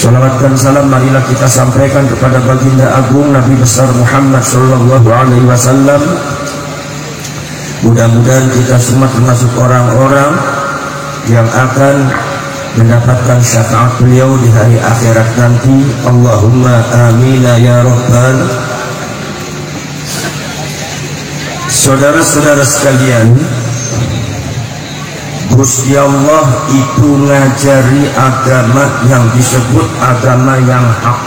Salawat dan salam marilah kita sampaikan kepada baginda agung Nabi besar Muhammad sallallahu alaihi wasallam. Mudah-mudahan kita semua termasuk orang-orang yang akan mendapatkan syafaat beliau di hari akhirat nanti. Allahumma amin ya rabbal. Saudara-saudara sekalian, Gusti Allah itu ngajari agama yang disebut agama yang hak.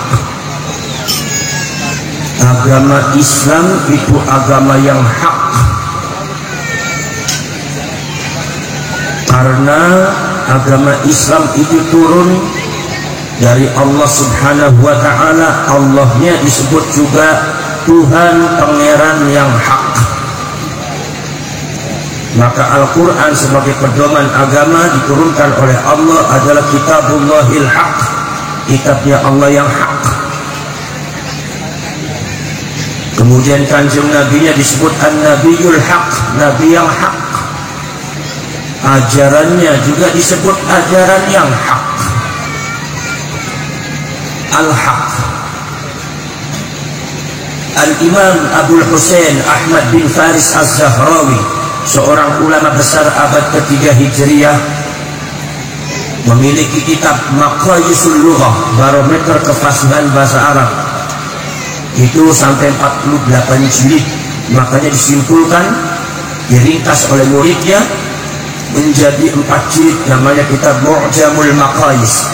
Agama Islam itu agama yang hak, karena agama Islam itu turun dari Allah Subhanahu wa ta'ala. Allahnya disebut juga Tuhan Pangeran yang hak. Maka Al-Quran sebagai pedoman agama diturunkan oleh Allah adalah Kitabullahil Haq, kitabnya Allah yang hak. Kemudian kanjeng Nabinya disebut An-Nabiyul Haq, Nabi yang hak. Ajarannya juga disebut ajaran yang hak, Al-Haq. Al-Imam Abul Husain Ahmad bin Faris Az-Zahrawi, seorang ulama besar abad ketiga Hijriyah, memiliki kitab Maqayisul Lughah, barometer kefasihan bahasa Arab. Itu sampai 48 jilid. Makanya disimpulkan, diringkas oleh muridnya menjadi 4 jilid, namanya kitab Mu'jamul Maqayis.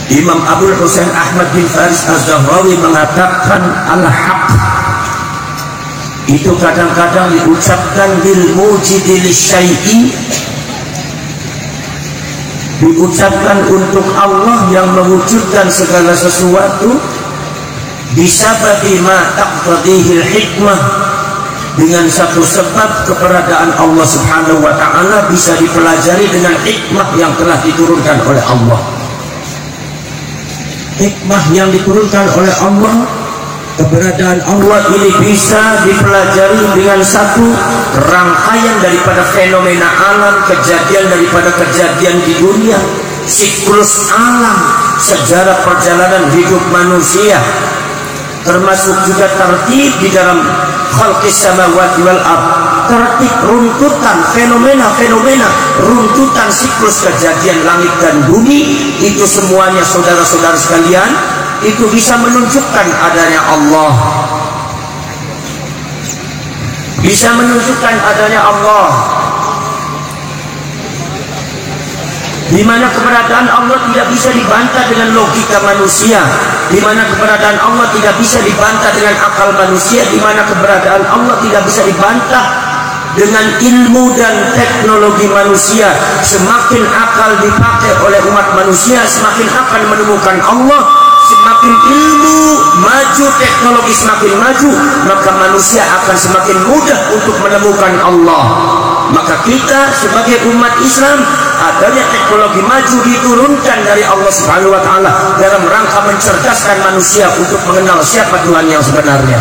Imam Abul Husain Ahmad bin Faris Az-Zahrawi mengatakan al-haq itu kadang-kadang diucapkan bil mujidi lisyai'i, diucapkan untuk Allah yang mewujudkan segala sesuatu, bisababi ma taqtadihil hikmah, dengan satu sebab keberadaan Allah Subhanahu wa ta'ala bisa dipelajari dengan hikmah yang telah diturunkan oleh Allah. Hikmah yang diturunkan oleh Allah, keberadaan Allah ini bisa dipelajari dengan satu rangkaian daripada fenomena alam, kejadian daripada kejadian di dunia, siklus alam, sejarah perjalanan hidup manusia, termasuk juga tertib di dalam khalqis samawati wal ardh, tertib runtutan fenomena-fenomena, runtutan siklus kejadian langit dan bumi. Itu semuanya saudara-saudara sekalian, itu bisa menunjukkan adanya Allah, bisa menunjukkan adanya Allah, di mana keberadaan Allah tidak bisa dibantah dengan logika manusia, di mana keberadaan Allah tidak bisa dibantah dengan akal manusia, di mana keberadaan Allah tidak bisa dibantah dengan ilmu dan teknologi manusia. Semakin akal dipakai oleh umat manusia, semakin akan menemukan Allah. Semakin ilmu maju, teknologi semakin maju, maka manusia akan semakin mudah untuk menemukan Allah. Maka kita sebagai umat Islam, adanya teknologi maju diturunkan dari Allah Subhanahu wa ta'ala dalam rangka mencerdaskan manusia untuk mengenal siapa Tuhan yang sebenarnya.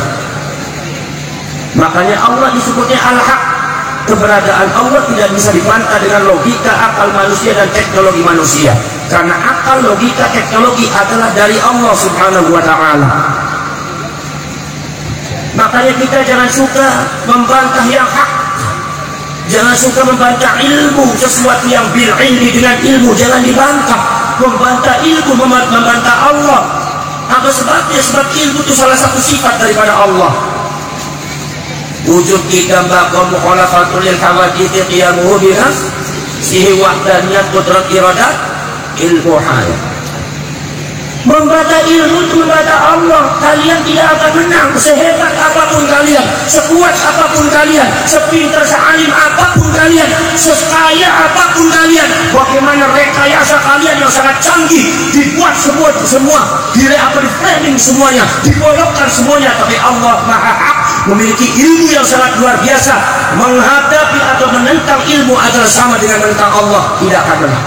Makanya Allah disebutnya Al-Haq. Keberadaan Allah tidak bisa dibantah dengan logika, akal manusia dan teknologi manusia, karena akal, logika, teknologi adalah dari Allah Subhanahu wa ta'ala. Makanya kita jangan suka membantah yang hak, jangan suka membantah ilmu, sesuatu yang bil ilmi, dengan ilmu jangan dibantah. Membantah ilmu, membantah Allah. Apa sebabnya? Sebab ilmu itu salah satu sifat daripada Allah. Wujud kita bakal mukhalafatul lil hawadits qiyamuhu biha sihi wahdaniyat qudrat iradat ilmu hayat. Membantah ilmu itu membantah Allah. Kalian tidak akan menang sehebat apapun kalian, sekuat apapun kalian, sepintar sealim apapun kalian, sekaya apapun kalian. Bagaimana rekayasa kalian yang sangat canggih dibuat semua di framing semuanya, dipolokkan semuanya, tapi Allah Maha Hak, memiliki ilmu yang sangat luar biasa. Menghadapi atau menentang ilmu adalah sama dengan menentang Allah, tidak akan menang.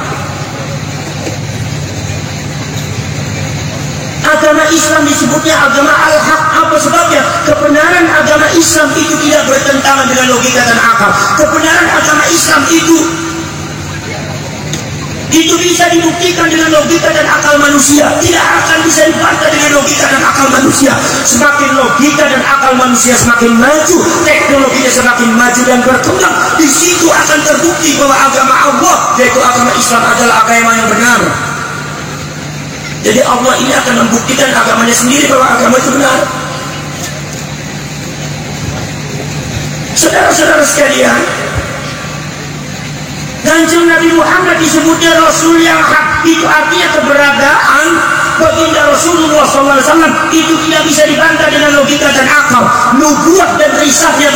Agama Islam disebutnya agama Al-Haq. Apa sebabnya? Kebenaran agama Islam itu tidak bertentangan dengan logika dan akal. Kebenaran agama Islam itu Itu bisa dibuktikan dengan logika dan akal manusia. Tidak akan bisa dibantah dengan logika dan akal manusia. Semakin logika dan akal manusia semakin maju, teknologinya semakin maju dan berkembang, di situ akan terbukti bahwa agama Allah, yaitu agama Islam, adalah agama yang benar. Jadi Allah ini akan membuktikan agamanya sendiri bahwa agama itu benar. Saudara-saudara sekalian, Kanjeng Nabi Muhammad disebutnya Rasul yang hak. Itu artinya keberadaan baginda Rasulullah SAW itu tidak bisa dibantah dengan logika dan akal. Nubuat dan risalahnya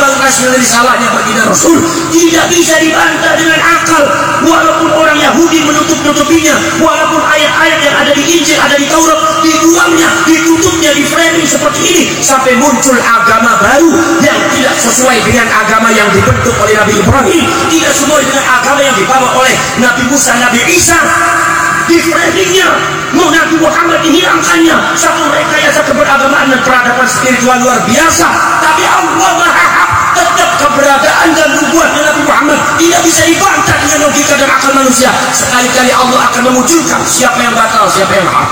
risalahnya baginda Rasul tidak bisa dibantah dengan akal. Walaupun orang Yahudi menutup-nutupinya, walaupun ayat-ayat yang ada di Injil, ada di Taurat, dibuangnya, ditutupnya, di framing seperti ini, sampai muncul agama baru yang tidak sesuai dengan agama yang dibentuk oleh Nabi Ibrahim, tidak sesuai dengan agama yang dibawa oleh Nabi Musa, Nabi Isa. Di framingnya mau Nabi Muhammad dihilangkannya, satu rekayasa keberagamaan dan peradaban spiritual luar biasa. Tapi Allah Maha Hak, tetap keberadaan dan nubuatnya Nabi Muhammad tidak bisa dibantah dengan logika dan akal manusia. Sekali-kali Allah akan memunculkan siapa yang batal, siapa yang hak.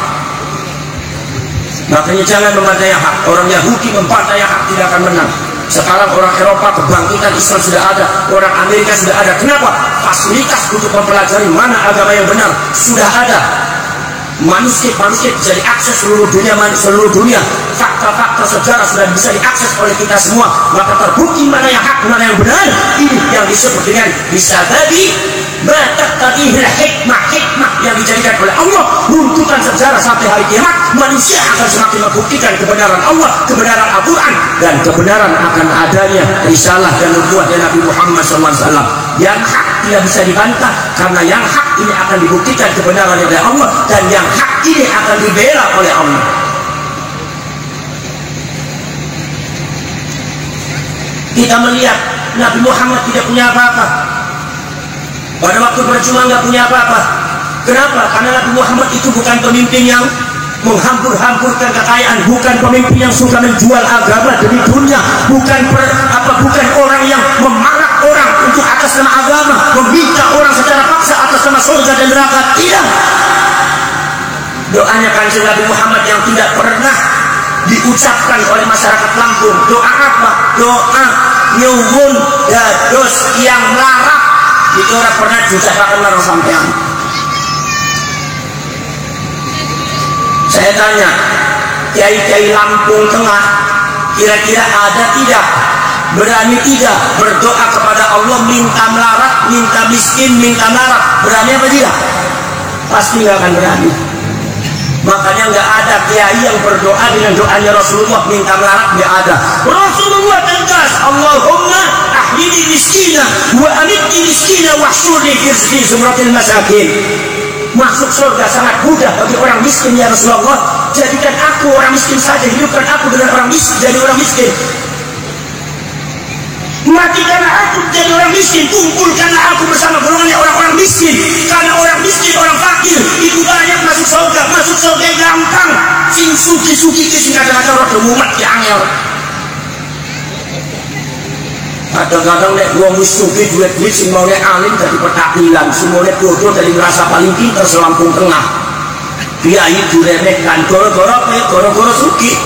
Makanya jangan membantah yang hak. Orang Yahudi membantah yang hak tidak akan menang. Sekarang orang Eropa kebangkitan Islam sudah ada, orang Amerika sudah ada. Kenapa? Fasilitas untuk mempelajari mana agama yang benar sudah ada. Manuskrip bisa diakses seluruh dunia. Fakta-fakta sejarah sudah bisa diakses oleh kita semua. Maka terbukti mana yang hak, mana yang benar. Ini yang disebut dengan bisa tadi tadihil hikmah yang dijadikan oleh Allah runtutan sejarah sampai hari kiamat. Manusia akan semakin membuktikan kebenaran Allah, kebenaran Al-Quran, dan kebenaran akan adanya risalah dan nubuatnya Nabi Muhammad SAW. Yang hak tidak bisa dibantah, karena yang hak ini akan dibuktikan kebenarannya oleh Allah, dan yang hak ini akan dibela oleh Allah. Kita melihat Nabi Muhammad tidak punya apa-apa. Pada waktu berjuang nggak punya apa-apa. Kenapa? Karena Nabi Muhammad itu bukan pemimpin yang menghambur-hamburkan kekayaan, bukan pemimpin yang suka menjual agama demi dunia, bukan orang yang memalak orang untuk atas nama agama, meminta orang secara paksa atas nama surga dan neraka. Tidak. Doanya Kanjeng Nabi Muhammad yang tidak pernah diucapkan oleh masyarakat Lampung. Doa apa? Doa nyuwun dados yang melarat. Itu orang pernah diucapkan oleh sampean. Saya tanya, kiai-kiai Lampung Tengah kira-kira ada tidak, berani tidak berdoa kepada Allah minta melarat, minta miskin, minta melarat? Berani apa tidak? Pasti nggak akan berani. Makanya nggak ada kiai yang berdoa dengan doanya Rasulullah minta melarat, nggak ada. Rasulullah tegas, Allahumma ahyini miskina wa amitni miskina wahsyurni fi zumratil masakin. Masuk surga sangat mudah bagi orang miskin ya Rasulullah. Jadikan aku orang miskin saja, hidupkan aku dengan orang miskin, jadi orang miskin. Matikanlah aku jadi orang miskin, kumpulkanlah aku bersama golongan orang-orang miskin. Karena orang miskin, orang fakir itu banyak masuk surga gampang. Sing suki kadang-kadang rodo mumet ya angel. Kadang-kadang nek wong wis sugih duit sing mau nek alim dadi petakhilan, sing mau nek bodoh dadi ngerasa paling pinter selampung tengah. Kiai diremehkan gara-gara sugih.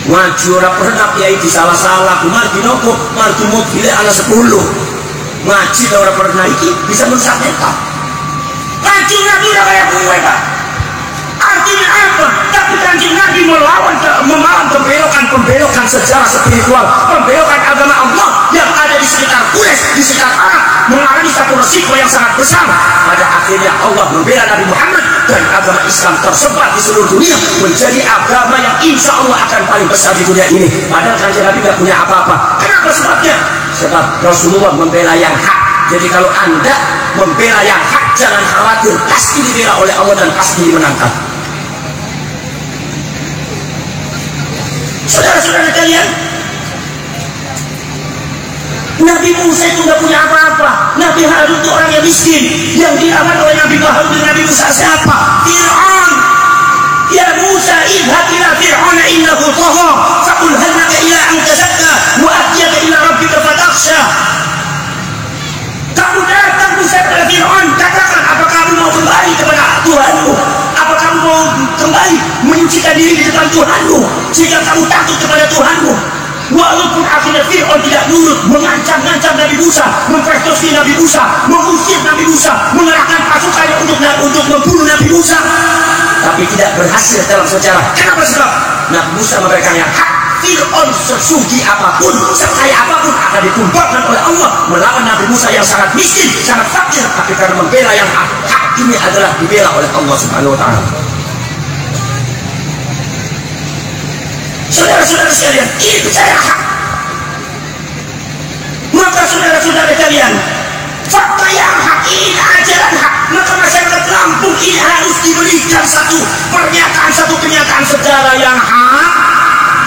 Ngaji ora pernah kiai disalah-salah, margi nopo, margi mobil ana 10. Ngaji ora pernah iki bisa merusak mental. Ngaji Nabi ora kaya kowe, Pak. Artinya apa? Tapi Kanjeng Nabi melawan pembelokan sejarah spiritual, pembelokan agama Allah yang ada di sekitar Quraisy, di sekitar Arab, mengalami satu resiko yang sangat besar. Pada akhirnya Allah membela Nabi Muhammad dan agama Islam tersebar di seluruh dunia menjadi agama yang insya Allah akan paling besar di dunia ini. Padahal Kanjeng Nabi tidak punya apa-apa. Kenapa sebabnya? Sebab Rasulullah membela yang hak. Jadi kalau Anda membela yang hak, jangan khawatir, pasti dibela oleh Allah dan pasti dimenangkan. Saudara-saudara kalian, Nabi Musa itu nggak punya apa-apa. Nabi Harun itu orang yang miskin, yang diaman oleh Nabi Harun dengan Nabi Musa siapa? Fir'aun. Ya Musa, idhab ila Fir'aun innahu tagha, faqul hal laka ila an tazakka wa ahdiyaka ila rabbika fatakhsha. Kamu datang Musa kepada Fir'aun, katakan memposisikan diri di depan Tuhanmu sehingga kamu takut kepada Tuhanmu. Walaupun akhirnya Fir'aun tidak nurut, mengancam-ngancam Nabi Musa, memperkosa Nabi Musa, mengusir Nabi Musa, mengerahkan pasukannya untuk membunuh Nabi Musa, tapi tidak berhasil dalam sejarah. Kenapa? Sebab Nabi Musa memberikan yang hak. Fir'aun sesugi apapun, sekaya apapun akan ditumbangkan oleh Allah melawan Nabi Musa yang sangat miskin, sangat fakir, tapi karena membela yang hak. Hak ini adalah dibela oleh Allah Subhanahu wa Ta'ala. Saudara-saudara sekalian, ini percaya hak. Maka saudara-saudara sekalian, fakta yang hak ini, ajaran hak, maka masyarakat Lampung ini harus diberikan satu kenyataan sejarah yang hak,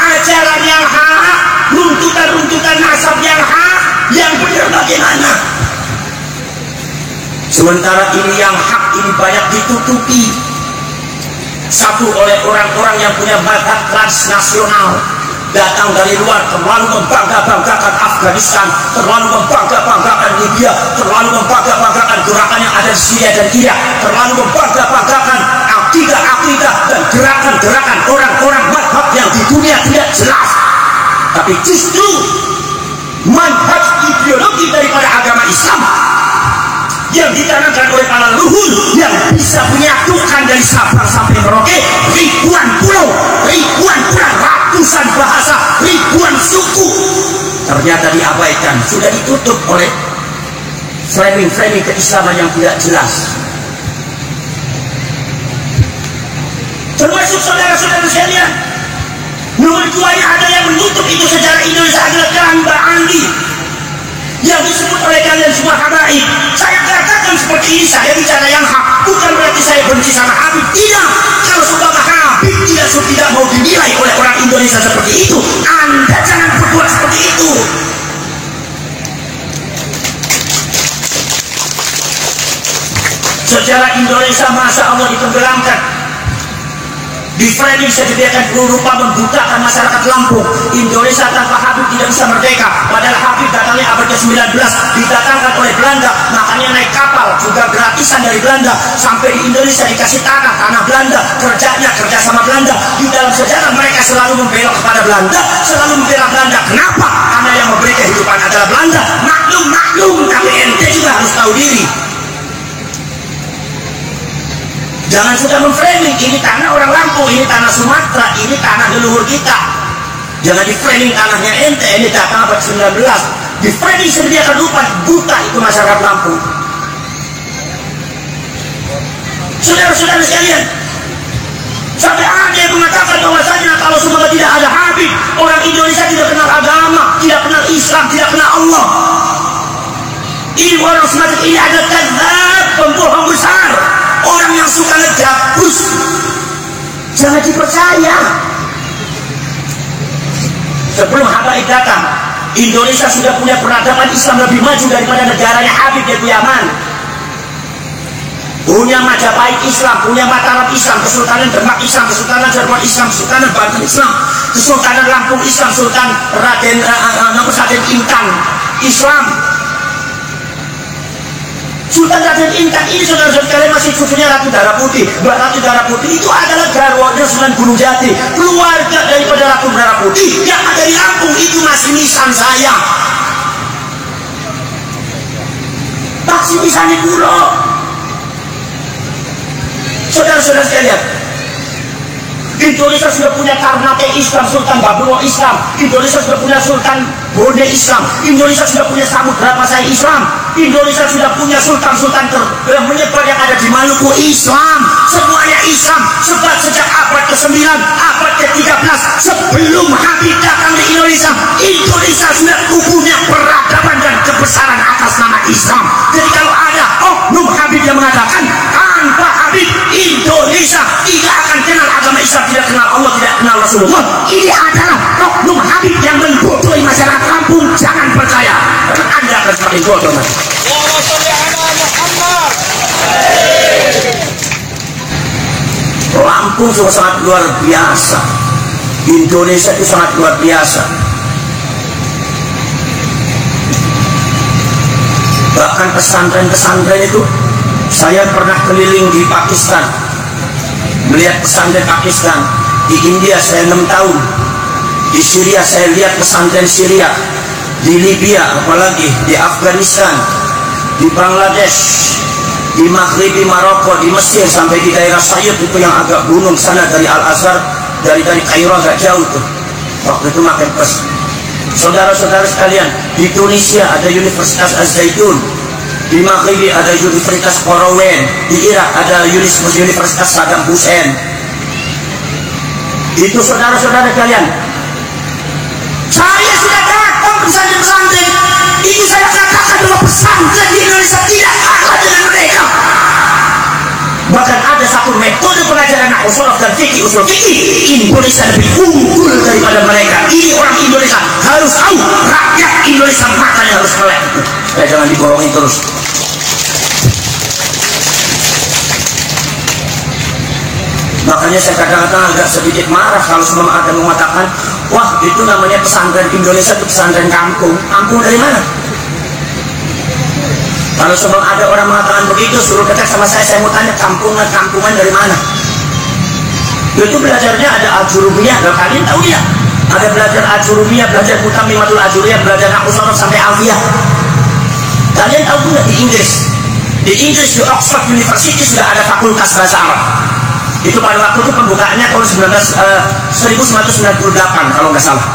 ajaran yang hak, runtutan nasab yang hak, yang benar bagaimana? Sementara ini yang hak ini banyak ditutupi. Satu oleh orang-orang yang punya mazhab transnasional, datang dari luar, terlalu membangga-banggakan Afghanistan, terlalu membangga-banggakan Libya, terlalu membangga-banggakan gerakan yang ada di Syria dan Irak, terlalu membangga-banggakan akidah-akidah dan gerakan-gerakan orang-orang mazhab yang di dunia tidak jelas. Tapi justru manhaj ideologi daripada agama Islam yang ditanamkan oleh para leluhur yang bisa menyatukan dari Sabang sampai Merauke ribuan pulau, ratusan bahasa, ribuan suku, ternyata diabaikan, sudah ditutup oleh framing keislaman yang tidak jelas. Termasuk saudara-saudara sekalian, nomor 2 yang ada yang menutup itu sejarah Indonesia adalah Keramba Andi yang disebut oleh kalian semua habaib. Saya katakan seperti ini, saya bicara yang hak, bukan berarti saya benci sama Habib, tidak. Kalau seumpama Habib tidak mau dinilai oleh orang Indonesia seperti itu, Anda jangan berbuat seperti itu. Sejarah Indonesia Masya Allah ditenggelamkan, di framing sedemikian rupa membutakan masyarakat Lampung. Indonesia tanpa Habib tidak bisa merdeka, padahal Habib datangnya abad ke-19, didatangkan oleh Belanda, makanya naik kapal juga gratisan dari Belanda sampai di Indonesia, dikasih tanah Belanda, kerja sama Belanda. Di dalam sejarah mereka selalu membelok kepada Belanda, selalu membela Belanda. Kenapa? Karena yang memberi kehidupan adalah Belanda. Maklum, tapi ente juga harus tahu diri. Jangan sudah memframing ini tanah orang Lampung, ini tanah Sumatera, ini tanah leluhur kita. Jangan di framing tanahnya ente, ini datang abad 19. Di framing sediakan lupa, buta itu masyarakat Lampung. Saudara-saudara sekalian, sampai ada yang mengatakan bahwasanya kalau semua tidak ada Habib, orang Indonesia tidak kenal agama, tidak kenal Islam, tidak kenal Allah. Ini orang semacam ini ada kadzab, pembohong besar, orang yang suka ngejabus, jangan dipercaya. Sebelum Habaib datang, Indonesia sudah punya peradaban Islam lebih maju daripada negaranya Habib, yaitu Yaman. Punya Majapahit Islam, punya Mataram Islam, Kesultanan Demak Islam, Kesultanan Cirebon Islam, Kesultanan Banten Islam, Kesultanan Lampung Islam, Sultan Raden Intan Islam. Sultan Raden Intan ini saudara-saudara sekalian masih cucunya Ratu Darah Putih. Mbak Ratu Darah Putih itu adalah garwanya Sunan Gunung Jati, keluarga daripada Ratu Darah Putih yang ada di Lampung. Itu masih nisan saya, taksi nisannya kulo. Saudara-saudara sekalian, Indonesia sudah punya Karnate Islam, Sultan Babruwo Islam. Indonesia sudah punya Sultan Bone Islam. Indonesia sudah punya Samudra Pasai Islam. Indonesia sudah punya sultan-sultan yang menyebar yang ada di Maluku Islam. Semuanya Islam. Sebab sejak abad ke-9, abad ke-13 sebelum Habib datang di Indonesia, Indonesia sudah punya peradaban dan kebesaran atas nama Islam. Jadi kalau ada oknum Habib yang mengatakan tanpa Habib Indonesia tidak akan kenal agama Islam, tidak kenal Allah, tidak kenal Rasulullah, ini adalah oknum Habib yang membodohi masyarakat Lampung. Jangan percaya, karena Anda akan semakin bodoh. Lampung itu sangat luar biasa, Indonesia itu sangat luar biasa. Bahkan pesantren-pesantren itu, saya pernah keliling di Pakistan, melihat pesantren Pakistan, Di India saya 6 tahun. Di Syria saya lihat pesantren Syria. Di Libya apalagi, di Afghanistan, di Bangladesh, di Maghribi Maroko, di Mesir, sampai di daerah Sayut itu yang agak gunung sana, dari Al-Azhar, dari Kairo agak jauh tuh. Waktu itu makin pes. Saudara-saudara sekalian, di Tunisia ada Universitas Az-Zaitun, di Maghribi ada Universitas Korowen, di Irak ada Universitas Saddam Hussein. Itu saudara-saudara sekalian. Saya sudah datang ke pesantren-pesantren. Ini saya katakan bahwa pesantren di Indonesia tidak kalah dengan mereka. Bahkan ada satu metode pengajaran nahwu shorof dan fikih usul fikih, Indonesia lebih unggul daripada mereka. Ini orang Indonesia harus tahu, rakyat Indonesia makanya harus melek. Jangan dibohongin terus. Makanya saya kadang-kadang agak sedikit marah kalau semua ada mengatakan, wah itu namanya pesantren Indonesia, itu pesantren kampung. Kampung dari mana? Kalau sebelum ada orang mengatakan begitu, suruh dekat sama saya mau tanya kampungan dari mana? Itu belajarnya ada Ajurumiyah, kalau kalian tahu ya. Ada belajar Ajurumiyah, belajar Mutamimatul Ajuriyah, belajar nahwu shorof sampai alfiyah. Kalian tahu nggak di Inggris? Di Inggris, di Oxford University sudah ada fakultas bahasa Arab. Itu pada waktu itu pembukaannya tahun 1998 kalau nggak salah.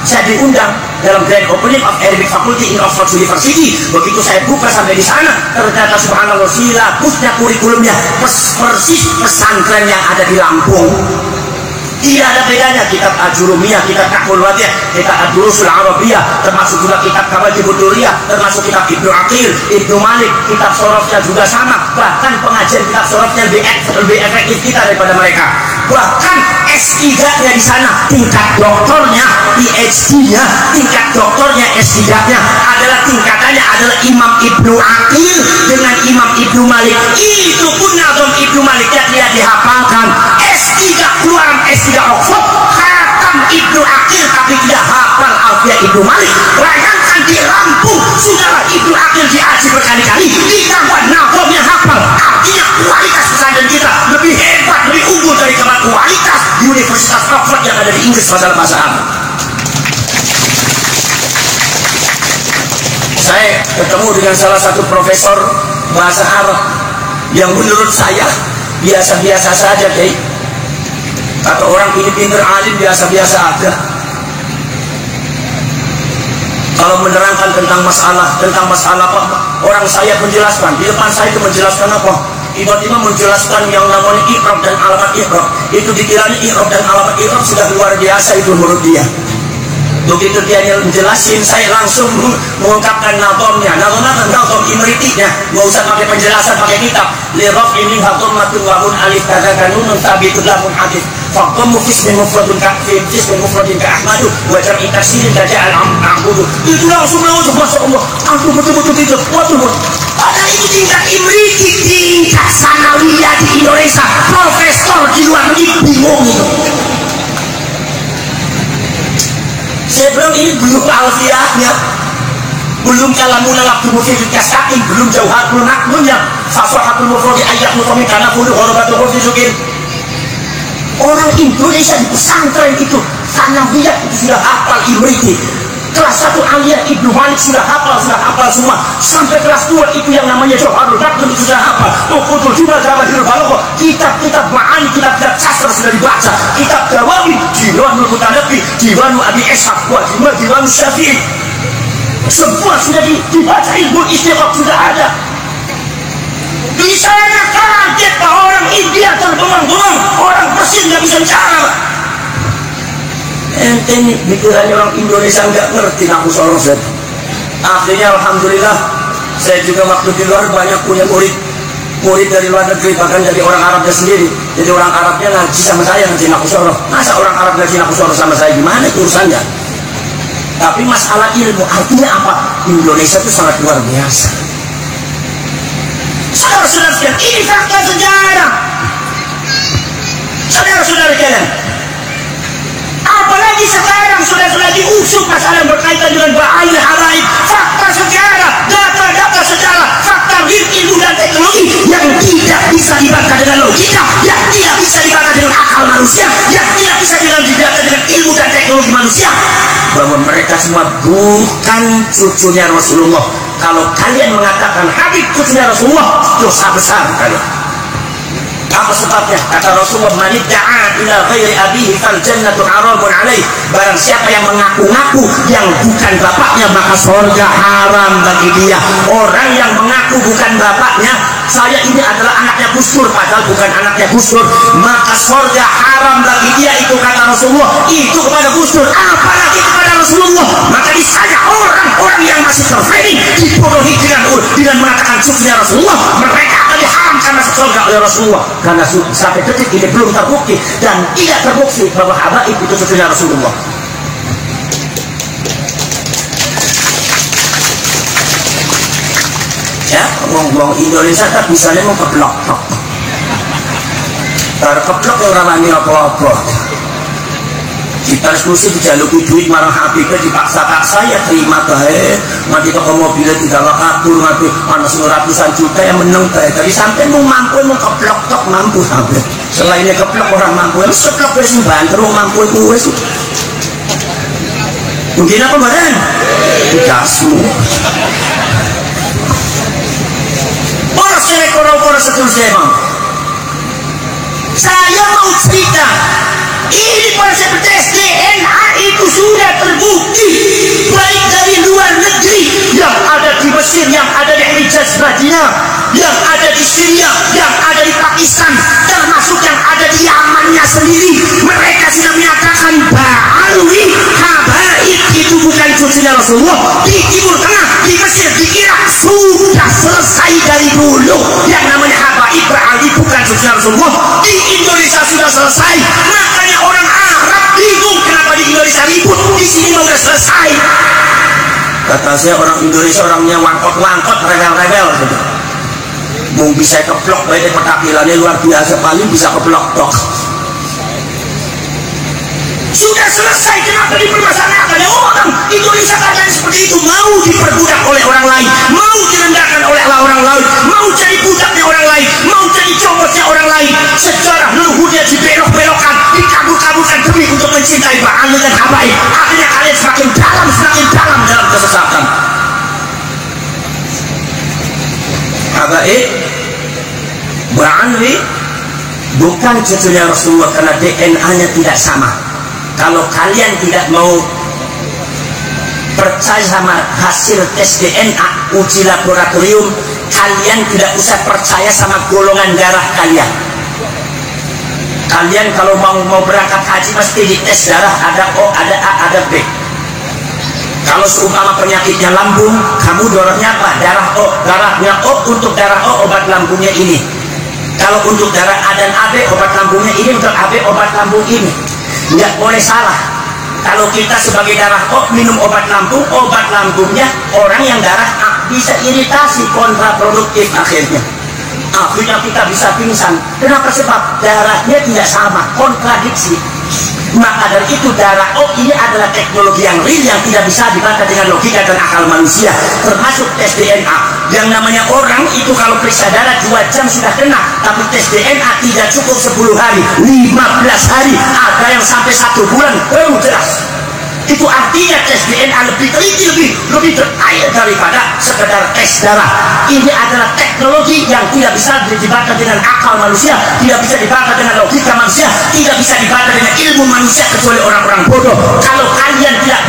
Saya diundang dalam grand opening of Arabic Faculty in Oxford University. Begitu saya buka sampai di sana, ternyata subhanallah silabusnya, kurikulumnya persis pesantren yang ada di Lampung. Tidak ada bedanya. Kitab Ajurumiyah, kitab Nahwul Wadih, kitab Ad-Durusul Arabiyah, termasuk juga kitab Kawakibud Durriyah, termasuk kitab Ibnu Aqil, Ibnu Malik, kitab sorofnya juga sama. Bahkan pengajian kitab sorofnya lebih efektif kita daripada mereka. Bahkan S3-nya di sana, tingkat doktornya, PhD-nya, tingkat doktornya, S3-nya adalah tingkatannya adalah Imam Ibnu Aqil dengan Imam Ibnu Malik. Itu pun nazam Ibnu Maliknya tidak dihafalkan. S3 keluar S3 Oxford, khatam Ibnu Aqil tapi tidak hafal alfiyah Ibnu Malik. Bayangkan di Lampung sudahlah Ibnu Aqil diaji berkali-kali, ditambah nazamnya hafal. Artinya kualitas pesantren kita lebih hebat, lebih unggul dari kualitas Universitas Oxford yang ada di Inggris masalah bahasa Arab. Saya ketemu dengan salah satu profesor bahasa Arab yang menurut saya biasa-biasa saja, Kiai. Kata orang ini pinter alim, biasa-biasa aja. Kalau menerangkan tentang masalah apa, orang saya menjelaskan di depan saya itu menjelaskan apa, tiba-tiba menjelaskan yang namanya i'rab dan alamat i'rab. Itu dikiranya i'rab dan alamat i'rab sudah luar biasa itu menurut dia. Begitu dia menjelasin, saya langsung mengungkapkan nazamnya, nazam imritiknya. Nggak usah pakai penjelasan, pakai kitab. Liraf ini hatum matun wabun alif kata kanunun tabitun lamun hadis. Faktum mufis bin mufradun ka ahmadu wajar intasirin kaja al-ambudu. Itu langsung masya Allah, aku betul-betul tidak. Waduh, padahal itu tingkat imritik, tingkat sanawiyah di Indonesia. Profesor di luar negeri bingung itu. Saya bilang ini belum alfiahnya, belum kalamun al-abdu mufidul kasakin, belum jauhatul nakmunya, fasahatul mufradi ayat mufami karena bulu horobatul mufisukin. Orang Indonesia di pesantren itu sanawiyah itu sudah hafal imriti. Kelas 1 aliyah Ibnu Malik sudah hafal semua. Sampai kelas 2 itu yang namanya Jawharul Nakhl itu sudah hafal. Tuqul Jumal Jawahirul Balaghah, kitab-kitab ma'ani, kitab-kitab sastra sudah dibaca. Kitab Dawawi, Diwanul Mutanabbi, Diwanul Abi Ishaq, Diwanul Syafi'i. Semua sudah dibaca, ilmu istiqaq sudah ada. Di sana kaget Pak, orang India terbengong-bengong, orang Persia nggak bisa bicara Pak. Ente nih pikirannya orang Indonesia nggak ngerti nahwu shorof. Akhirnya alhamdulillah saya juga waktu di luar banyak punya murid dari luar negeri, bahkan dari orang Arabnya sendiri. Jadi orang Arabnya ngaji sama saya ngaji nahwu shorof. Masa orang Arab ngaji nahwu shorof sama saya, gimana itu urusannya? Tapi masalah ilmu artinya apa? Indonesia itu sangat luar biasa. Saudara-saudara sekalian, ini fakta sejarah. Saudara-saudara sekalian, apalagi sekarang sudah diusut masalah yang berkaitan dengan bahaya habaib. Fakta sejarah, data sejarah, fakta ilmu dan teknologi yang tidak bisa dibantah dengan logika, yang tidak bisa dibantah dengan akal manusia, yang tidak bisa manusia bahwa mereka semua bukan cucunya Rasulullah. Kalau kalian mengatakan Habib cucunya Rasulullah, dosa besar kalian. Apa sebabnya? Kata Rasulullah, man idda'a ila ghairi abihi fal jannatu haramun alaih. Barang siapa yang mengaku-ngaku yang bukan bapaknya, maka surga haram bagi dia. Orang yang mengaku bukan bapaknya, saya ini adalah anaknya Gus Dur, padahal bukan anaknya Gus Dur, maka surga haram bagi dia. Itu kata Rasulullah. Itu kepada Gus Dur, apalagi kepada Rasulullah. Maka disana orang-orang yang masih terframing, dibodohi dengan mengatakan cucunya Rasulullah, mereka akan diharamkan masuk surga oleh Rasulullah. Karena sampai detik ini belum terbukti dan tidak terbukti bahwa habaib itu cucunya Rasulullah. Ya, ngomong Indonesia tak bisa nih mau keblok. Terkeblok orang nami apa-apa. Kita eksklusif dijaluki duit marah Habibnya dipaksa-paksa ya terima bae. Nanti toko mobilnya tidak ngatur nanti panas ratusan juta yang menang bae. Tapi sampai mau mampu mau keblok tok mampu sampai. Selainnya keblok orang mampu, yang seblok wis banter mau mampu itu wis. Mungkin apa badan? Gasmu. Poros ekor-ekor seterusnya bang. Saya mau cerita. Ini proses tes DNA itu sudah terbukti, baik dari luar negeri yang ada di Mesir, yang ada di Hijaz Madinah, yang ada di Syria, yang ada di Pakistan, termasuk yang ada di Yamannya sendiri. Mereka sudah menyatakan bahwa habaib itu bukan cucunya Rasulullah. Di Timur Tengah, di Mesir, di Irak sudah selesai dari dulu. Yang namanya habaib berarti bukan cucunya Rasulullah. Di Indonesia sudah selesai. Makanya orang Arab bingung kenapa di Indonesia ribut, di sini mau udah selesai. Kata saya orang Indonesia orangnya wangkot-wangkot, rewel-rewel gitu. Mau bisa keblok, baik petakilannya luar biasa, paling bisa keblok tok. Sudah selesai, kenapa dipermasalahkan? Orang Indonesia keadaan seperti itu mau diperbudak oleh orang lain, mau direndahkan oleh orang lain, mau jadi budaknya orang lain, mau jadi congkosnya orang lain. Sejarah leluhurnya dibelok-belokkan, dikabur-kaburkan demi untuk mencintai Ba'ali dan habaib. Akhirnya kalian semakin dalam dalam kesesatan. Habaib Ba'ali bukan cucunya Rasulullah karena DNA-nya tidak sama. Kalau kalian tidak mau percaya sama hasil tes DNA uji laboratorium, kalian tidak usah percaya sama golongan darah kalian. Kalian kalau mau berangkat haji mesti dites darah, ada O, ada A, ada B. Kalau seumpama penyakitnya lambung, kamu dorongnya apa? Darah O, darahnya O, untuk darah O obat lambungnya ini. Kalau untuk darah A dan AB obat lambungnya ini, untuk AB obat lambung ini. Nggak boleh salah. Kalau kita sebagai darah O minum obat lambungnya orang yang darah A bisa iritasi, kontraproduktif akhirnya kita bisa pingsan. Kenapa? Sebab darahnya tidak sama, kontradiksi. Maka dari itu darah O ini adalah teknologi yang real yang tidak bisa dibantah dengan logika dan akal manusia, termasuk tes DNA. Yang namanya orang itu kalau periksa darah 2 jam sudah kena, tapi tes DNA tidak cukup 10 hari, 15 hari, ada yang sampai 1 bulan baru jelas. Itu artinya tes DNA lebih teliti, lebih detail daripada sekedar tes darah. Ini adalah teknologi yang tidak bisa dibantah dengan akal manusia, tidak bisa dibantah dengan logika manusia, tidak bisa dibantah dengan ilmu manusia kecuali orang-orang bodoh. Kalau kalian tidak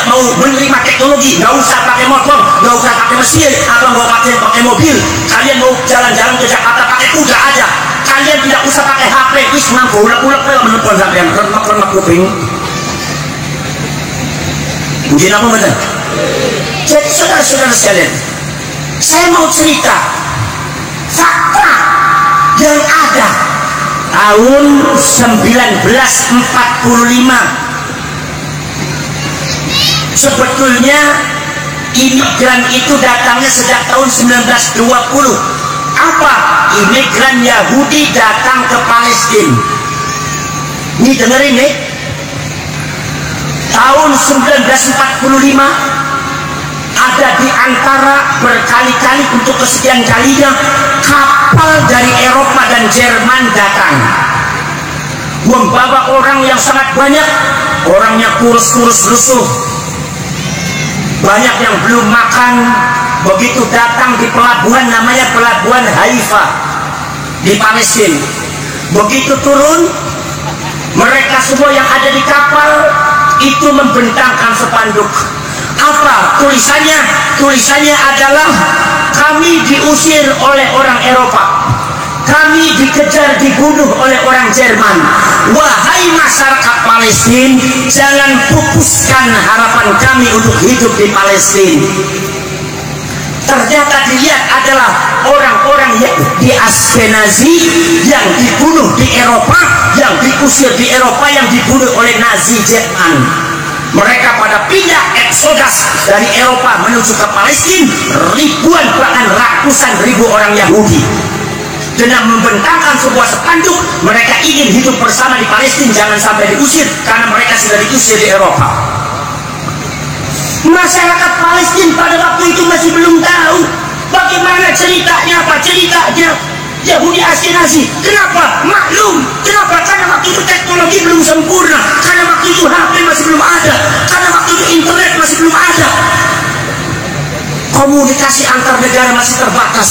mau menerima teknologi, nggak usah pakai motor, nggak usah pakai mesin, atau nggak pakai mobil. Kalian mau jalan-jalan ke Jakarta pakai kuda aja. Kalian tidak usah pakai HP, wis mampu ulek-ulek menelpon sampai yang remak-remak kuping. Mungkin apa betul? Jadi saudara-saudara sekalian, saya mau cerita fakta yang ada tahun 1945. Sebetulnya imigran itu datangnya sejak tahun 1920. Apa? Imigran Yahudi datang ke Palestina. Ini dengerin nih. Tahun 1945 ada di antara berkali-kali untuk kesekian kalinya kapal dari Eropa dan Jerman datang membawa orang yang sangat banyak orangnya kurus-kurus lusuh, banyak yang belum makan. Begitu datang di pelabuhan, namanya pelabuhan Haifa di Palestina, begitu turun, mereka semua yang ada di kapal itu membentangkan spanduk. Apa tulisannya? Tulisannya adalah, kami diusir oleh orang Eropa, kami dikejar, dibunuh oleh orang Jerman. Wahai masyarakat Palestina, jangan pupuskan harapan kami untuk hidup di Palestina. Ternyata dilihat adalah orang-orang yang di Askenazi, yang dibunuh di Eropa, yang diusir di Eropa, yang dibunuh oleh Nazi Jerman. Mereka pada pindah eksodas dari Eropa menuju ke Palestina, ribuan bahkan ratusan ribu orang Yahudi. Dengan membentangkan sebuah spanduk, mereka ingin hidup bersama di Palestina, jangan sampai diusir, karena mereka sudah diusir di Eropa. Masyarakat Palestina pada waktu itu masih belum tahu bagaimana ceritanya, apa ceritanya Yahudi Askenazi. Kenapa? Maklum. Kenapa? Karena waktu itu teknologi belum sempurna, karena waktu itu HP masih belum ada, karena waktu itu internet masih belum ada, komunikasi antar negara masih terbatas.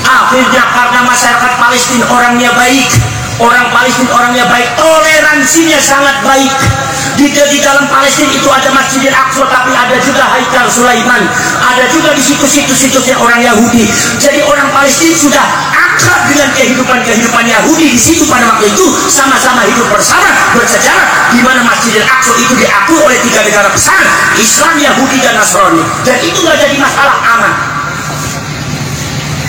Akhirnya karena masyarakat Palestina orangnya baik, orang Palestina orangnya baik, toleransinya sangat baik. Di dalam Palestina itu ada Masjidil Aqsa, tapi ada juga Haikal Sulaiman, ada juga di situs-situsnya orang Yahudi. Jadi orang Palestina sudah akrab dengan kehidupan Yahudi di situ pada waktu itu, sama-sama hidup bersama bersejarah, di mana Masjidil Aqsa itu diakui oleh 3 negara besar, Islam, Yahudi, dan Nasrani, dan itu nggak jadi masalah, aman.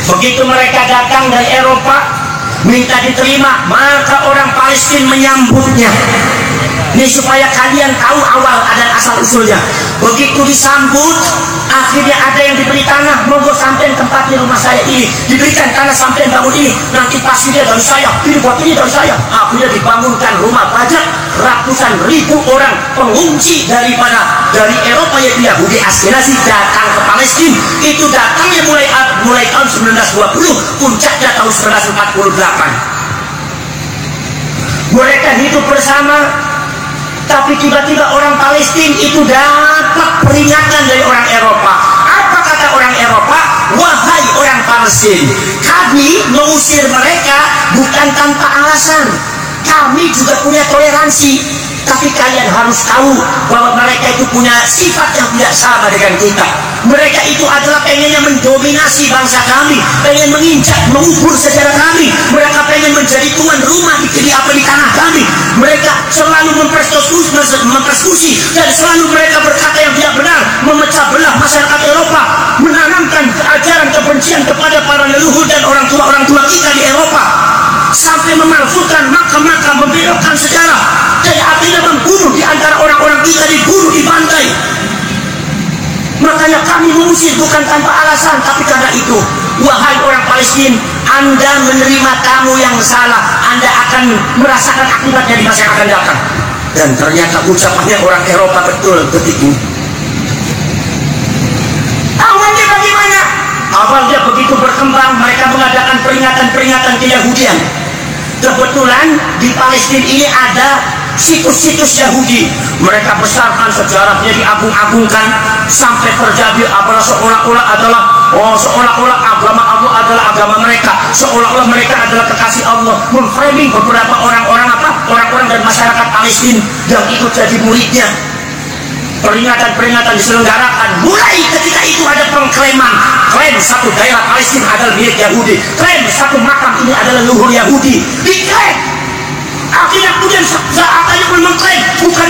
Begitu mereka datang dari Eropa minta diterima, maka orang Palestina menyambutnya. Ini supaya kalian tahu awal dan asal usulnya. Begitu disambut, akhirnya ada yang diberi tanah, monggo sampean tempat di rumah saya ini, diberikan tanah sampean bangun ini, nanti pasirnya dari saya, ini batunya dari saya. Akhirnya dibangunkan rumah banyak, ratusan ribu orang pengungsi dari Eropa, yaitu Yahudi Askenazi, datang ke Palestina. Itu datangnya mulai tahun 1920, puncaknya tahun 1948. Mereka hidup bersama. Tapi tiba-tiba orang Palestina itu dapat peringatan dari orang Eropa. Apa kata orang Eropa? Wahai orang Palestina, kami mengusir mereka bukan tanpa alasan. Kami juga punya toleransi. Tapi kalian harus tahu bahwa mereka itu punya sifat yang tidak sama dengan kita. Mereka itu adalah pengennya mendominasi bangsa kami, pengen menginjak, mengubur sejarah kami. Mereka pengen menjadi tuan rumah di tanah kami. Mereka selalu mempersekusi dan selalu mereka berkata yang tidak benar, memecah belah masyarakat Eropa, menanamkan ajaran kebencian kepada para leluhur dan orang tua kita di Eropa, sampai memalsukan makam-makam, membelokkan sejarah, dan akhirnya membunuh di antara orang-orang kita, dibunuh, dibantai. Makanya kami mengusir bukan tanpa alasan, tapi karena itu. Wahai orang Palestina, Anda menerima tamu yang salah, Anda akan merasakan akibatnya di masa yang akan datang. Dan ternyata ucapannya orang Eropa betul ketika itu. Awalnya bagaimana? Awalnya begitu berkembang, mereka mengadakan peringatan-peringatan keyahudian. Kebetulan di Palestina ini ada situs-situs Yahudi. Mereka besarkan sejarahnya, diagung-agungkan, sampai terjadi apalah seolah-olah agama Allah adalah agama mereka, seolah-olah mereka adalah kekasih Allah, memframing beberapa orang-orang dan masyarakat Palestina yang ikut jadi muridnya. Peringatan-peringatan diselenggarakan. Mulai ketika itu ada pengklaiman, klaim satu daerah Palestina adalah milik Yahudi, klaim satu makam ini adalah leluhur Yahudi, diklaim. Akhirnya kemudian seakan-akan mengklaim, bukan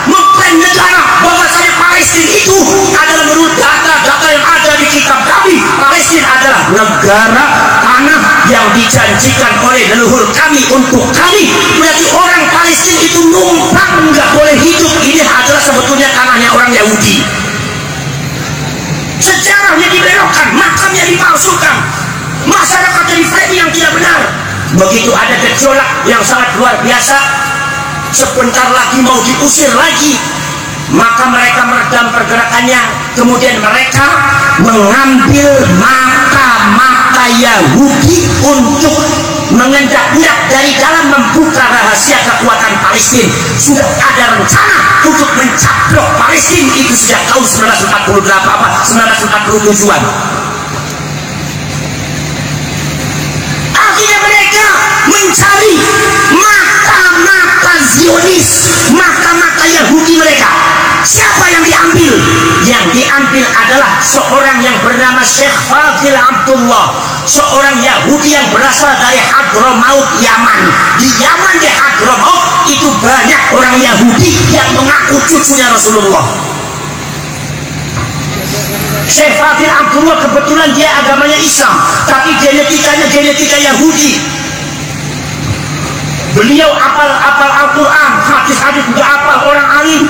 mengklaim negara, bahwasanya Palestina itu adalah menurut data-data yang ada di kitab kami, Palestina adalah negara tanah yang dijanjikan oleh leluhur kami untuk kami. Berarti orang Palestina itu numpang, nggak boleh hidup. Ini adalah sebetulnya tanahnya orang Yahudi. Sejarahnya dibelokkan, makamnya dipalsukan, masyarakat dari framing yang tidak benar. Begitu ada gejolak yang sangat luar biasa, sebentar lagi mau diusir lagi, maka mereka meredam pergerakannya. Kemudian mereka mengambil mata-mata Yahudi untuk mengendak-endak dari dalam membuka rahasia kekuatan Palestina. Sudah ada rencana untuk mencaplok Palestina itu sejak tahun 1947-an. Akhirnya mereka mencari mata-mata Zionis, mata-mata Yahudi mereka. Siapa yang diambil? Yang diambil adalah seorang yang bernama Syekh Fadil Abdullah, seorang Yahudi yang berasal dari Hadramaut, Yaman. Di Yaman, di Hadramaut itu banyak orang Yahudi yang mengaku cucunya Rasulullah. Syekh Fadil Abdullah kebetulan dia agamanya Islam, tapi genetikanya genetika Yahudi. Beliau apal Al-Quran, hadis-hadis juga apal, orang alim.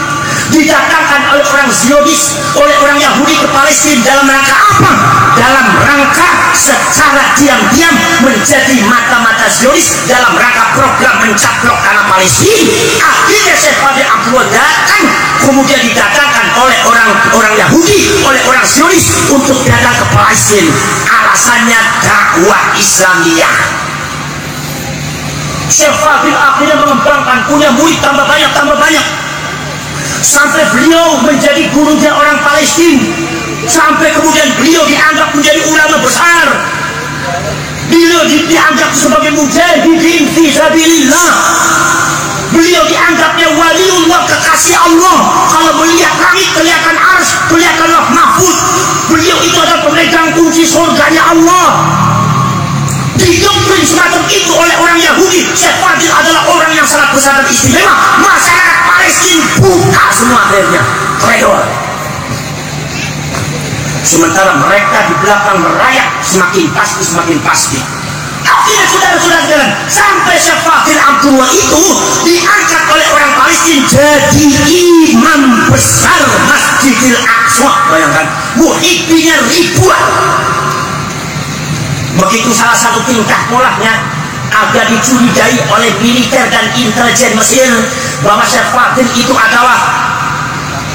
Didatangkan oleh orang Zionis, oleh orang Yahudi ke Palestina dalam rangka apa? Dalam rangka secara diam-diam menjadi mata-mata Zionis dalam rangka program mencaplok tanah Palestina. Akhirnya Syekh Fadil Abdullah datang, kemudian didatangkan oleh orang Yahudi, oleh orang Zionis untuk datang ke Palestina. Alasannya dakwah Islamiyah. Syekh Fadil akhirnya mengembangkan, punya murid tambah banyak, sampai beliau menjadi gurunya orang Palestina, sampai kemudian beliau dianggap menjadi ulama besar. Beliau dianggap sebagai mujahidin fi sabilillah. Beliau dianggapnya waliullah, kekasih Allah. Kalau melihat langit kelihatan arsy, kelihatan lauh mahfuz. Beliau itu adalah pemegang kunci surganya Allah. Didoktrin semacam itu oleh orang Yahudi. Syekh Fadil adalah orang yang sangat besar dan istimewa. Masyarakat Palestina buka semua akhirnya redor. Sementara mereka di belakang merayak semakin pasti. Akhirnya saudara-saudara sekalian, sampai Syekh Fadil Abdullah itu diangkat oleh orang Palestina jadi imam besar Masjidil Aqsa. Bayangkan, muhibbinya ribuan. Begitu salah satu tingkah polanya agak dicurigai oleh militer dan intelijen Mesir bahwa Syekh Fadil itu adalah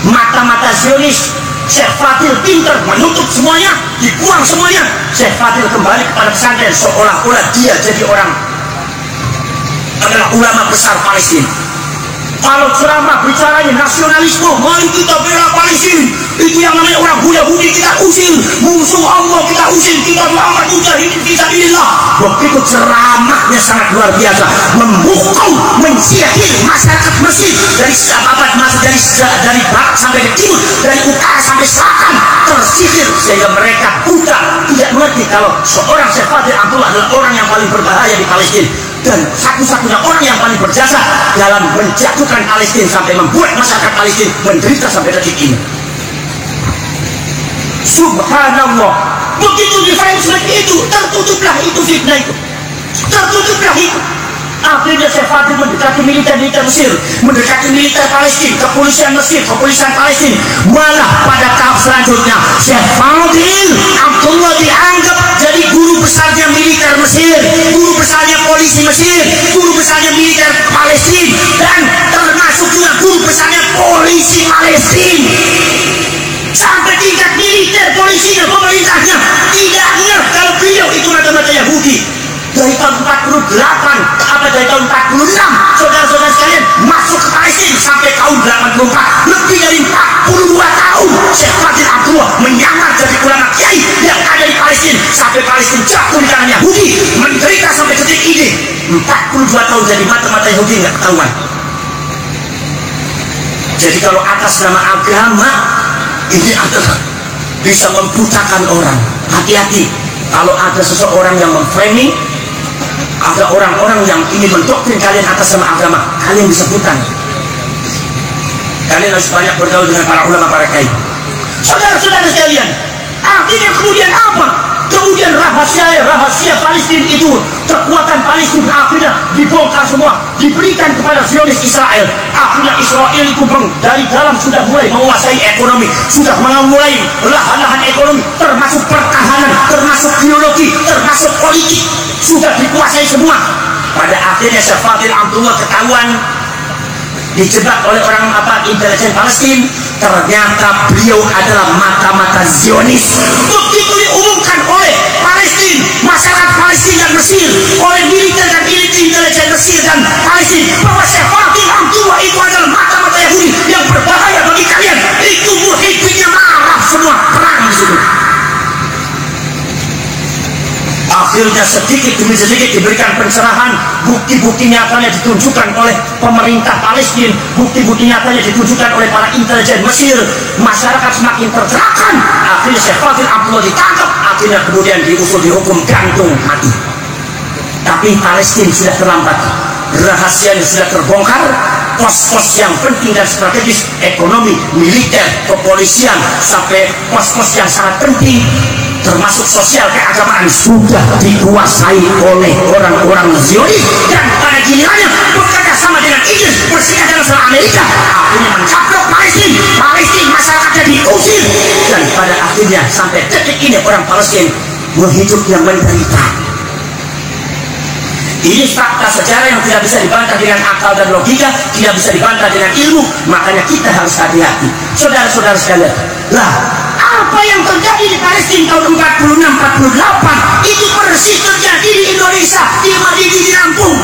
mata-mata Zionis. Syekh Fadil pintar menutup semuanya, dibuang semuanya. Syekh Fadil kembali kepada pesantren seolah-olah dia jadi orang adalah ulama besar Palestina. Kalau ceramah bicaranya nasionalisme, mari kita bela Palestina. Itu yang namanya orang Yahudi kita usir, musuh Allah kita usir, kita melawan mujahidin fisabilillah. Begitu ceramahnya sangat luar biasa, memukau, mensihir masyarakat Mesir dari dari barat sampai ke timur, dari utara sampai selatan, tersihir sehingga mereka buta, tidak mengerti kalau seorang Syekh Fadil Abdullah adalah orang yang paling berbahaya di Palestina dan satu-satunya orang yang paling berjasa dalam menjatuhkan Palestina sampai membuat masyarakat Palestina menderita sampai detik ini. Subhanallah. Begitu difahami seperti itu, tertutuplah itu fitnah itu. Tertutuplah itu. Akhirnya Syekh Fadil mendekati militer Mesir, mendekati militer Palestina, kepolisian Mesir, kepolisian Palestina. Malah pada tahap selanjutnya Syekh Fadil Abdullah dianggap jadi guru besarnya militer Mesir, guru besarnya polisi Mesir, guru besarnya militer Palestina, dan termasuk juga guru besarnya polisi Palestina. Sampai tingkat militer, polisinya, pemerintahnya tidak ingat kalau beliau itu mata-mata Yahudi. Dari tahun 48 dari tahun 46 saudara-saudara sekalian masuk ke Palestina sampai tahun 84, lebih dari 42 tahun Syekh Fadil Abdullah menyamar jadi ulama kiai yang ada di Palestina sampai Palestina jatuh di tangan Yahudi, menderita sampai detik ini. 42 tahun jadi mata-mata Yahudi nggak ketahuan. Jadi kalau atas nama agama ini adalah bisa membutakan orang. Hati-hati kalau ada seseorang yang memframing, ada orang-orang yang ingin mendoktrin kalian atas nama agama, kalian bisa bukan. Kalian harus banyak bergaul dengan para ulama, para kiai. Saudara-saudara sekalian, akhirnya kemudian apa? Kemudian rahasia Palestina itu, kekuatan Palestina akhirnya dibongkar semua, diberikan kepada Zionis Israel. Akhirnya Israel itu dari dalam sudah mulai menguasai ekonomi, sudah mulai lahan-lahan ekonomi, termasuk pertahanan, termasuk biologi, termasuk politik, sudah dikuasai semua. Pada akhirnya Syekh Fadil Abdullah ketahuan dijebak oleh orang intelijen Palestina. Ternyata beliau adalah mata-mata Zionis. Begitu diumumkan oleh Palestina, masyarakat Palestina dan Mesir, oleh militer Mesir dan Palestina, bahwa Syafaqil Amtua itu adalah mata-mata Yahudi yang berbahaya bagi kalian. Itu muhibbinya marah semua, perang di situ. Akhirnya sedikit demi sedikit diberikan pencerahan, bukti-bukti nyatanya ditunjukkan oleh pemerintah Palestina, bukti-bukti nyatanya ditunjukkan oleh para intelijen Mesir. Masyarakat semakin tercerahkan. Akhirnya Syafaqil Amtua ditangkap, akhirnya kemudian dihukum gantung mati. Tapi Palestina sudah terlambat, rahasianya sudah terbongkar. Pos-pos yang penting dan strategis, ekonomi, militer, kepolisian, sampai pos-pos yang sangat penting termasuk sosial keagamaan sudah dikuasai oleh orang-orang Zionis. Dan pada gilirannya bekerja sama dengan Inggris, bersihkan dengan Amerika, akhirnya mencaplok Palestina. Masyarakatnya diusir, dan pada akhirnya sampai detik ini orang Palestina berhidup yang menderita. Ini fakta sejarah yang tidak bisa dibantah dengan akal dan logika, tidak bisa dibantah dengan ilmu. Makanya kita harus hati-hati, saudara-saudara sekalian. Lah, apa yang terjadi di Palestina tahun 46-48 itu persis terjadi di Indonesia, di Lampung.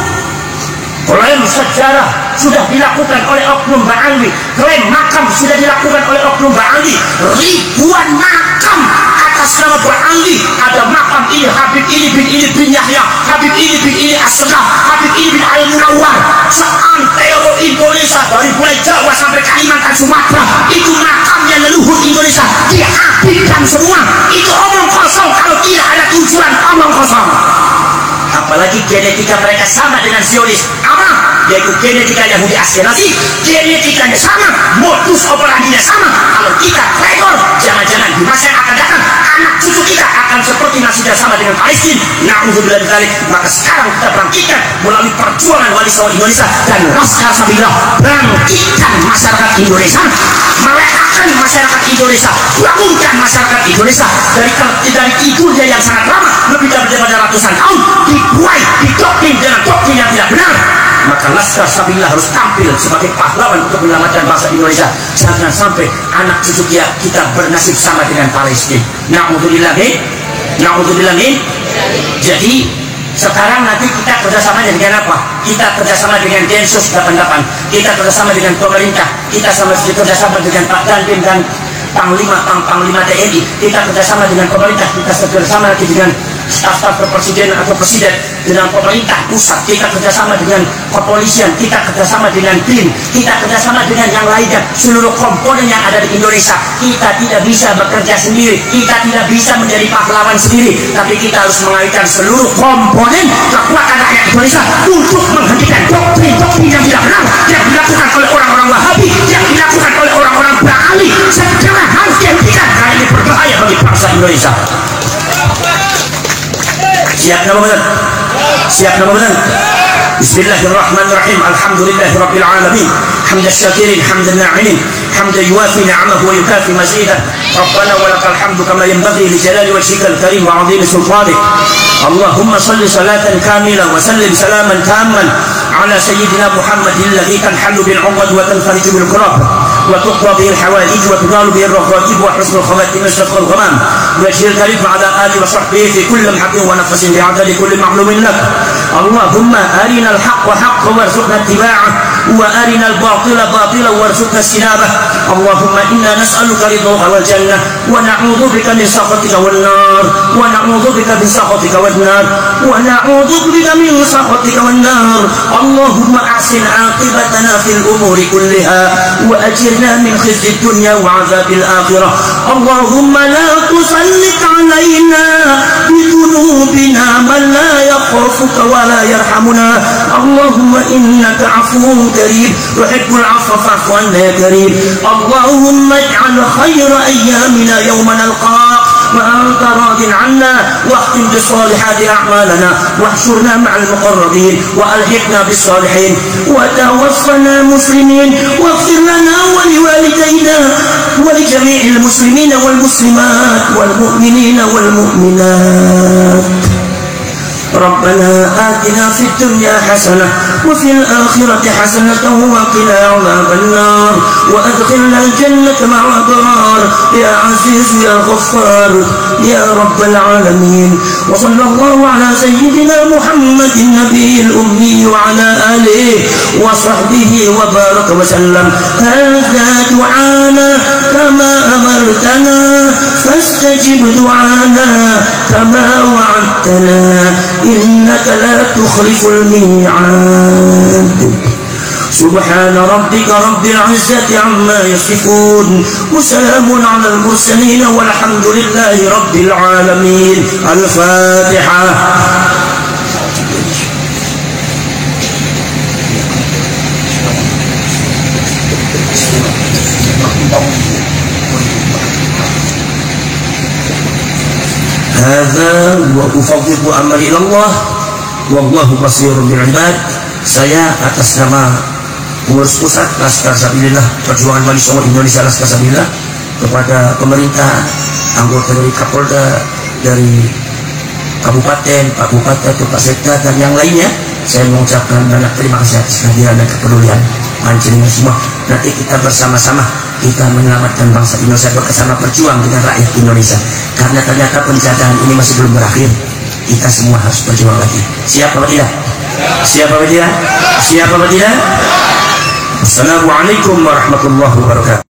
Klaim sejarah sudah dilakukan oleh oknum Ba'alwi, klaim makam sudah dilakukan oleh oknum Ba'alwi. Ribuan makam atas nama Ba'alwi. Ada makam ini Habib ini bin Yahya, Habib ini bin Asghaf, Habib ini bin Al-Munawwar. Seantero Indonesia dari mulai Jawa sampai Kalimantan, Sumatera, itu makamnya leluhur Indonesia dihabibkan semua. Itu omong kosong kalau tidak ada tujuan, omong kosong. Apalagi genetika mereka sama dengan Zionis, yaitu genetika Yahudi Askenazi, genetikanya sama, modus operandinya sama. Kalau kita rekor, jangan-jangan di masa yang akan datang anak cucu kita akan seperti nasibnya sama dengan Palestina. Na'udzubillah min dzalik. Maka sekarang kita bangkitkan melalui perjuangan Wali Songo Indonesia dan Laskar Sabilullah, bangkitkan masyarakat Indonesia, melekatkan masyarakat Indonesia, bangunkan masyarakat Indonesia dari tidurnya yang sangat lama, lebih daripada ratusan tahun, dibuai, didoktrin dengan doktrin yang tidak benar. Maka Laskar Sabilullah harus tampil sebagai pahlawan untuk menyelamatkan bangsa Indonesia. Jangan sampai anak cucu kita bernasib sama dengan Palestina. Na'udzubillah min. Jadi sekarang nanti kita kerjasama dengan apa? Kita kerjasama dengan Densus 88, kita kerjasama dengan pemerintah, kita kerjasama dengan Pak Dandim dan Panglima TNI, kita kerjasama dengan pemerintah, kita kerjasama lagi dengan staf presiden atau presiden, dengan pemerintah pusat, kita kerjasama dengan kepolisian, kita kerjasama dengan BIN, kita kerjasama dengan yang lainnya, seluruh komponen yang ada di Indonesia. Kita tidak bisa bekerja sendiri, kita tidak bisa menjadi pahlawan sendiri, tapi kita harus mengaitkan seluruh komponen kekuatan rakyat Indonesia untuk menghentikan doktrin yang tidak benar yang dilakukan oleh orang-orang Wahabi, yang dilakukan oleh orang-orang Ba'ali. Segera harus dihentikan karena ini berbahaya bagi bangsa Indonesia. Siap nama benar? Siap nama benar? Bismillahirrahmanirrahim. Alhamdulillahi rabbil alamin. Hamdan syakirin, hamdan na'imin, hamdan yuwafi ni'amahu wa yukafi mazidah. Rabbana wa lakal hamdu kama yanbaghi li jalali wajhikal karim wa 'azimi sultanik. Allahumma salli salatan kamilah wa sallim salaman tamman ala sayyidina Muhammadin alladhi tanhallu bil 'uqad wa tanfariju bil kurab wa tuqda bihi al hawaij wa tunalu bihi al raghaib wa husnul khawatim shaqal ghamam wa jil karim ala alihi wa sahbihi fi kulli lamhatin wa nafasin bi'adadi kulli ma'lumin lak. Allahumma arina al haqqa haqqan warzuqna ittiba'ah wa arina al batila batilan warzuqna ijtinabah. Allahumma inna nas'aluka ridhaka wal jannah wa na'udzu bika min sakhatika wan nar wa na'udzu bika min sakhatika wan nar wa na'udzu bika min sakhatika wan nar. Allahumma ahsin 'aqibatana fil umuri kulliha wa ajirna min khizyid dunya wa 'adzabil akhirah. Allahumma la tusallit 'alaina bi dhunubina man la yakhafuka wa la yarhamuna. Allahumma innaka 'afuwwun karim tuhibbul 'afwa fa'fu 'anna ya karim. Allahumma ij'al khayra ayyamina yawma nalqaak wa anta radin 'anna واختم بالصالحات أعمالنا واحشرنا مع المقربين وألحقنا بالصالحين وتوفنا مسلمين واغفر لنا ولوالدينا ولجميع المسلمين والمسلمات والمؤمنين والمؤمنات. ربنا آتنا في الدنيا حسنة وفي الآخرة حسنة وقنا عذاب النار وأدخلنا الجنة مع الأبرار يا عزيز يا غفار يا رب العالمين. وصلى الله على سيدنا محمد النبي الأمي وعلى آله وصحبه وبارك وسلم. هذا دعانا كما أمرتنا فاستجب دعانا كما وعدتنا إنك لا تخلف الميعاد. سبحان ربك رب العزة عما يصفون وسلام على المرسلين والحمد لله رب العالمين. الفاتحة. هذا وأفوض أمري إلى الله والله بصير بالعباد. Saya atas nama pengurus pusat Laskar Sabilillah Perjuangan Wali Songo Indonesia Laskar Sabilillah kepada pemerintah, anggota dari Kapolda, dari Kabupaten, Pak Bupati, Pak Sekda dan yang lainnya, saya mengucapkan banyak terima kasih atas kehadiran dan kepedulian panjenengan semua. Nanti kita bersama-sama kita menyelamatkan bangsa Indonesia, bersama berjuang dengan rakyat Indonesia, karena ternyata penjajahan ini masih belum berakhir. Kita semua harus berjuang lagi. Siap apa tidak? Siap apa tidak? Siap apa tidak? Assalamualaikum warahmatullahi wabarakatuh.